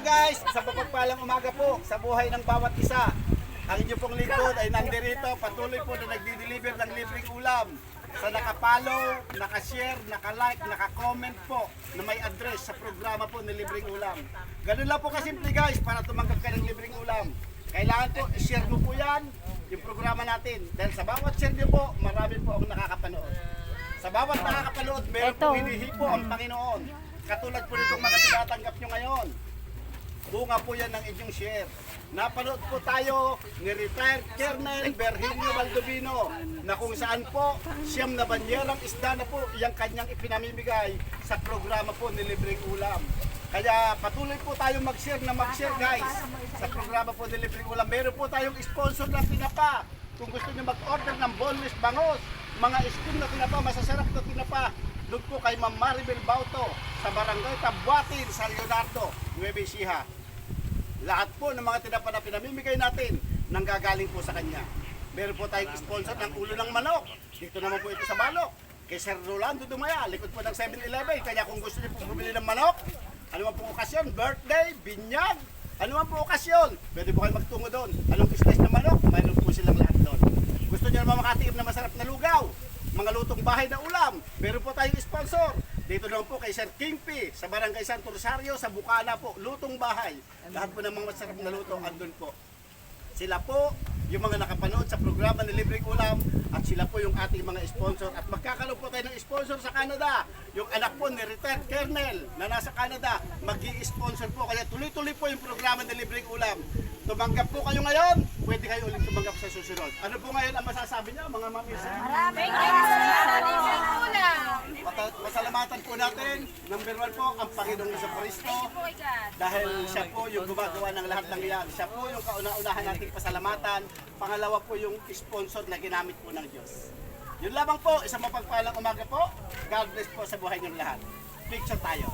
guys, sa mapagpalang umaga po sa buhay ng bawat isa. Ang inyo pong lingkod ay nandirito, patuloy po na nagdi-deliver ng libreng ulam. Sa nakapollow, nakashare, nakalike, nakakomment po na may address sa programa po ng libreng ulam. Ganun lang po kasimple guys para tumanggap ka ng libreng ulam. Kailangan po, i-share mo po yan, yung programa natin. Dahil sa bawat share nyo po, marami po akong nakakapanood. Sa bawat nakakapanood, meron po hinihipo ang Panginoon. Katulad po nitong mga tinatanggap nyo ngayon. Bunga po yan ng inyong share. Napanood po tayo ni retired Colonel Virgilio Baldovino na kung saan po siyam na banyerang isda na po yung kanyang ipinamimigay sa programa po ni Libreng Ulam. Kaya patuloy po tayong mag-share na mag-share guys sa programa po ni Libreng Ulam. Meron po tayong sponsor na tinapa. Kung gusto nyo mag-order ng boneless bangos, mga steam na tinapa, masasarap na tinapa, doon po kay Ma'am Maribel Bauto sa Barangay Tabuatin, sa Leonardo, Nueva Ecija. Lahat po ng mga tinapa na pinamimigay natin nanggagaling po sa kanya. Meron po tayong sponsor ng ulo ng manok. Dito naman po ito sa Balok. Kay Sir Rolando Dumaya, likod po ng 7-Eleven. Kaya kung gusto niyo po bumili ng manok, ano man po okasyon, birthday, binyag, ano man po okasyon, pwede po kayo magtungo doon. Anong slice ng manok, mayroon po silang lahat doon. Gusto niyo naman makatiim na masarap na lugaw, mga lutong bahay na ulam, meron po tayong sponsor. Dito naman po kay Sir Kingpy, sa Barangay Santo Rosario, sa Bukana po, lutong bahay. Lahat po ng mga masarap na luto, andun po. Sila po, yung mga nakapanood sa programa ng Libreng Ulam, at sila po yung ating mga sponsor. At magkakaroon po tayo ng sponsor sa Canada. Yung anak po ni retired Colonel na nasa Canada, mag-i-sponsor po. Kaya tuloy-tuloy po yung programa ng Libreng Ulam. Tumanggap po kayo ngayon, pwede kayo ulit tumanggap sa susunod. Ano po ngayon ang masasabi niyo, mga mamisa? Thank you sa Libreng Ulam. Pasalamatan po natin, number 1 po, ang Panginoong Jesucristo. Dahil siya po yung gumagawa ng lahat ng iyan. Siya po yung kauna-unahan nating pasalamatan. Pangalawa po yung sponsor na ginamit po ng Diyos. Yun lamang po, isang mapagpalang umaga po. God bless po sa buhay niyong lahat. Picture tayo.